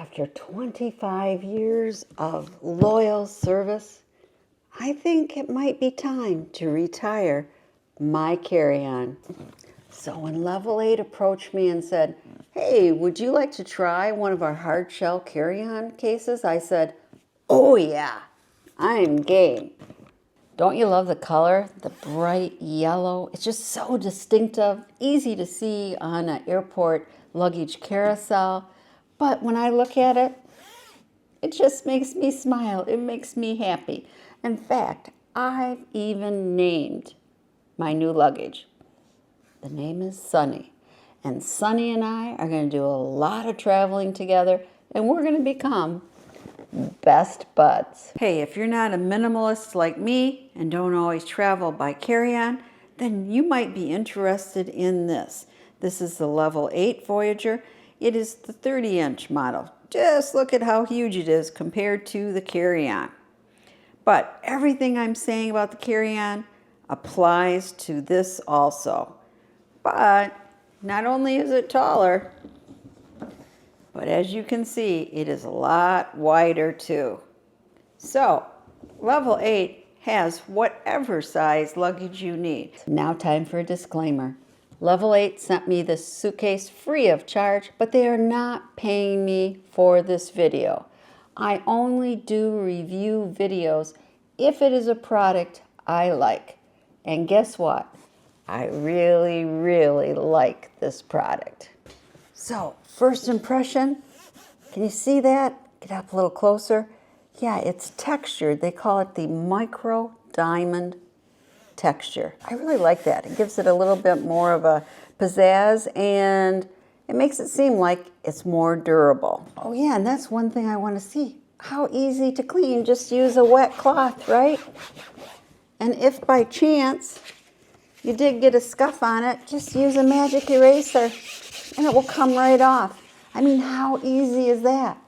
After 25 years of loyal service, I think it might be time to retire my carry-on. So when Level 8 approached me and said, "Hey, would you like to try one of our hard shell carry-on cases?" I said, "Oh yeah, I'm game." Don't you love the color? The bright yellow. It's just so distinctive, easy to see on an airport luggage carousel. But when I look at it, it just makes me smile. It makes me happy. In fact, I've even named my new luggage. The name is Sunny. And Sunny and I are going to do a lot of traveling together, and we're going to become best buds. Hey, if you're not a minimalist like me and don't always travel by carry-on, then you might be interested in this. This is the Level 8 Voyager. It is the 30-inch model. Just look at how huge it is compared to the carry-on. But everything I'm saying about the carry-on applies to this also. But not only is it taller, but as you can see, it is a lot wider too. So, Level 8 has whatever size luggage you need. Now time for a disclaimer. Level 8 sent me this suitcase free of charge, but they are not paying me for this video. I only do review videos if it is a product I like. And guess what? I really, really like this product. So, first impression, can you see that? Get up a little closer. Yeah, it's textured. They call it the micro diamond texture. I really like that. It gives it a little bit more of a pizzazz, and it makes it seem like it's more durable. Oh yeah, and that's one thing I want to see. How easy to clean. Just use a wet cloth, right? And if by chance you did get a scuff on it, just use a magic eraser and it will come right off. I mean, how easy is that?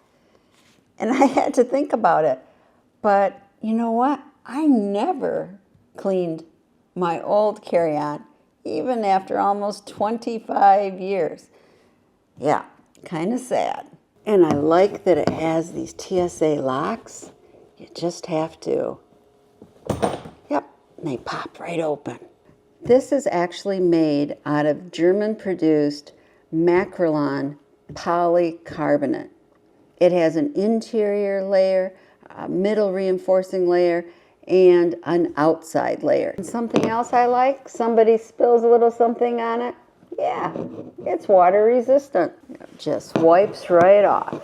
And I had to think about it. But you know what? I never cleaned my old carry-on, even after almost 25 years. Yeah, kind of sad. And I like that it has these TSA locks. You just have to, yep, and they pop right open. This is actually made out of German-produced Macrolon polycarbonate. It has an interior layer, a middle reinforcing layer, and an outside layer. And something else I like, somebody spills a little something on it, yeah, it's water resistant. It just wipes right off.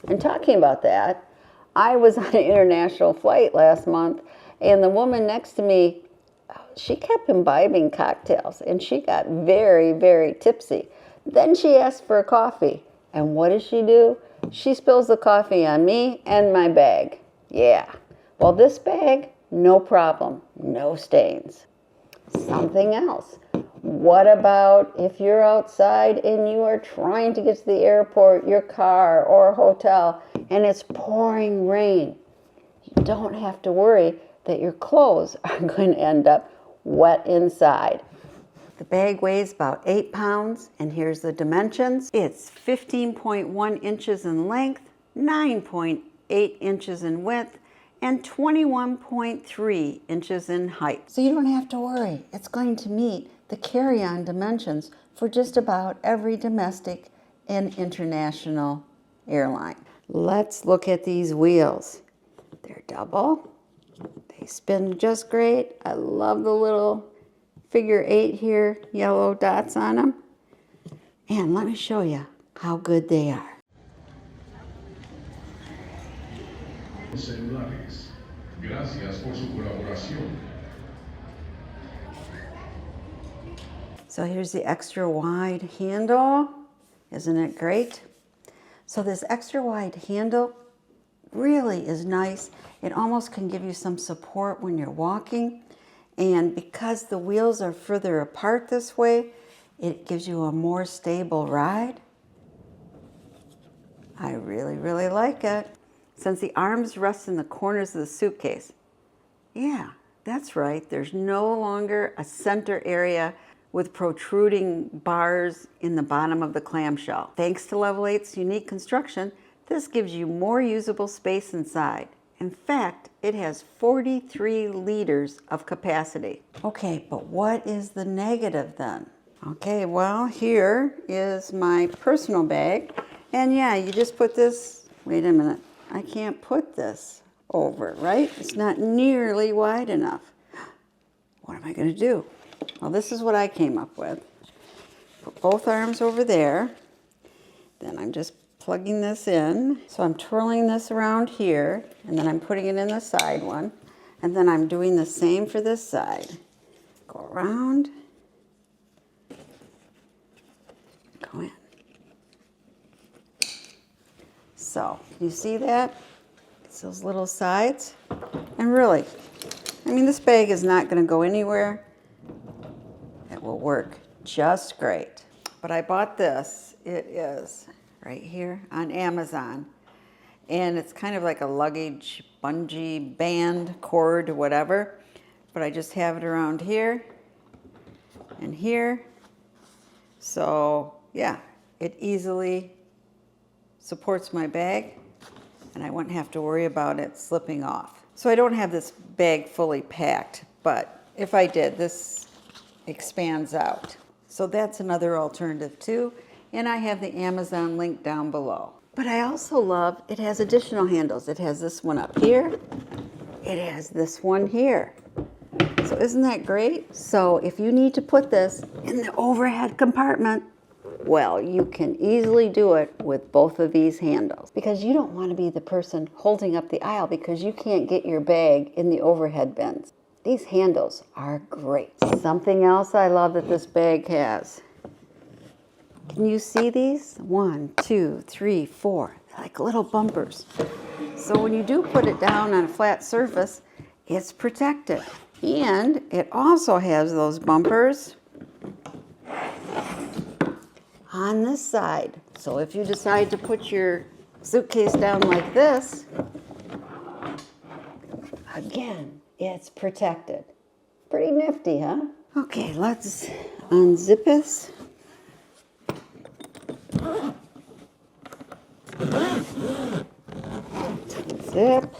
And talking about that, I was on an international flight last month, and the woman next to me, she kept imbibing cocktails, and she got very, very tipsy. Then she asked for a coffee, and what does she do? She spills the coffee on me and my bag. Yeah, well, this bag, no problem, no stains. Something else. What about if you're outside and you are trying to get to the airport, your car, or a hotel, and it's pouring rain? You don't have to worry that your clothes are going to end up wet inside. The bag weighs about 8 pounds, and here's the dimensions. It's 15.1 inches in length, 9.8 inches in width, and 21.3 inches in height. So you don't have to worry. It's going to meet the carry-on dimensions for just about every domestic and international airline. Let's look at these wheels. They're double. They spin just great. I love the little figure 8 here, yellow dots on them. And let me show you how good they are. Celulares. Gracias por su colaboración. So here's the extra wide handle. Isn't it great? So this extra wide handle really is nice. It almost can give you some support when you're walking. And because the wheels are further apart this way, it gives you a more stable ride. I really, really like it. Since the arms rest in the corners of the suitcase, yeah, that's right. There's no longer a center area with protruding bars in the bottom of the clamshell. Thanks to Level 8's unique construction, This gives you more usable space inside. In fact, it has 43 liters of capacity. Okay, but what is the negative then? Okay, well, here is my personal bag. And yeah, you just put this, wait a minute, I can't put this over, right? It's not nearly wide enough. What am I going to do? Well, this is what I came up with. Put both arms over there. Then I'm just plugging this in. So I'm twirling this around here, and then I'm putting it in the side one. And then I'm doing the same for this side. Go around. Go in. So, you see that? It's those little sides. And really, I mean, this bag is not going to go anywhere. It will work just great. But I bought this. It is right here on Amazon. And it's kind of like a luggage bungee band, cord, whatever. But I just have it around here and here. So, yeah, it easily supports my bag, and I wouldn't have to worry about it slipping off. So I don't have this bag fully packed, but if I did, this expands out. So that's another alternative too, and I have the Amazon link down below. But I also love, it has additional handles. It has this one up here. It has this one here. So isn't that great? So if you need to put this in the overhead compartment, well, you can easily do it with both of these handles, because you don't want to be the person holding up the aisle because you can't get your bag in the overhead bins. These handles are great. Something else I love that this bag has. Can you see these? 1, 2, 3, 4, like little bumpers. So when you do put it down on a flat surface, it's protected. And it also has those bumpers on this side. So if you decide to put your suitcase down like this, again, it's protected. Pretty nifty, huh? Okay, let's unzip this. Zip.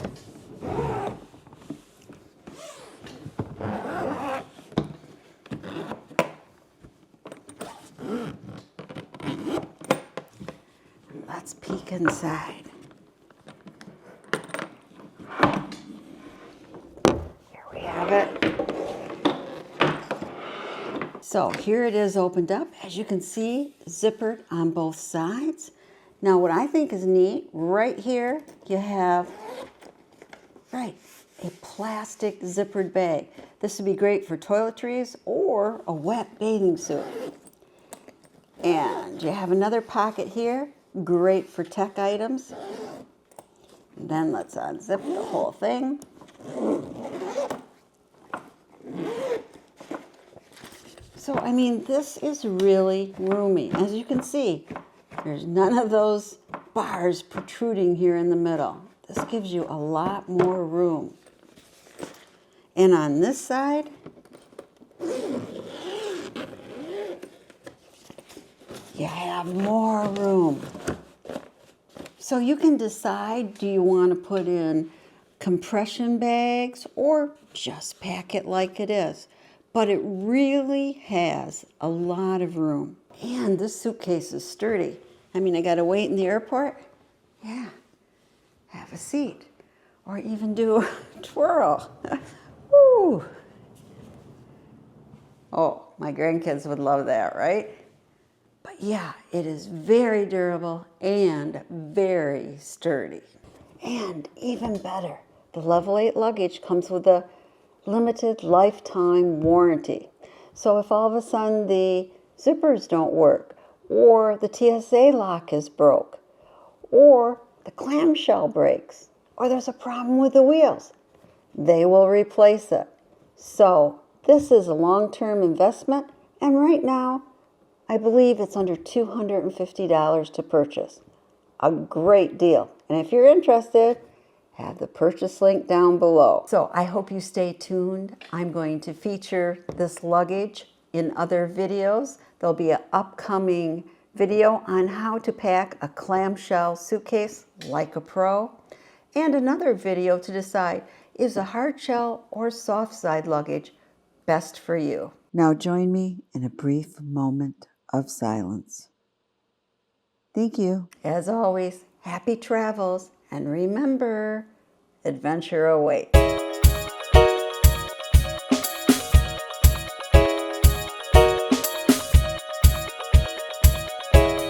Let's peek inside. Here we have it. So here it is opened up. As you can see, zippered on both sides. Now what I think is neat, right here you have, a plastic zippered bag. This would be great for toiletries or a wet bathing suit. And you have another pocket here, great for tech items. And then let's unzip the whole thing. So, I mean, this is really roomy. As you can see, there's none of those bars protruding here in the middle. This gives you a lot more room. And on this side, you have more room. So you can decide, do you want to put in compression bags or just pack it like it is? But it really has a lot of room. And this suitcase is sturdy. I mean, I got to wait in the airport. Yeah, have a seat. Or even do a twirl. Woo! Oh, my grandkids would love that, right? But yeah, it is very durable and very sturdy. And even better, the Level 8 luggage comes with a limited lifetime warranty. So if all of a sudden the zippers don't work, or the TSA lock is broke, or the clamshell breaks, or there's a problem with the wheels, they will replace it. So this is a long-term investment, and right now, I believe it's under $250 to purchase. A great deal. And if you're interested, have the purchase link down below. So I hope you stay tuned. I'm going to feature this luggage in other videos. There'll be an upcoming video on how to pack a clamshell suitcase like a pro, and another video to decide, is a hard shell or soft side luggage best for you? Now join me in a brief moment of silence. Thank you. As always, happy travels, and remember, adventure awaits.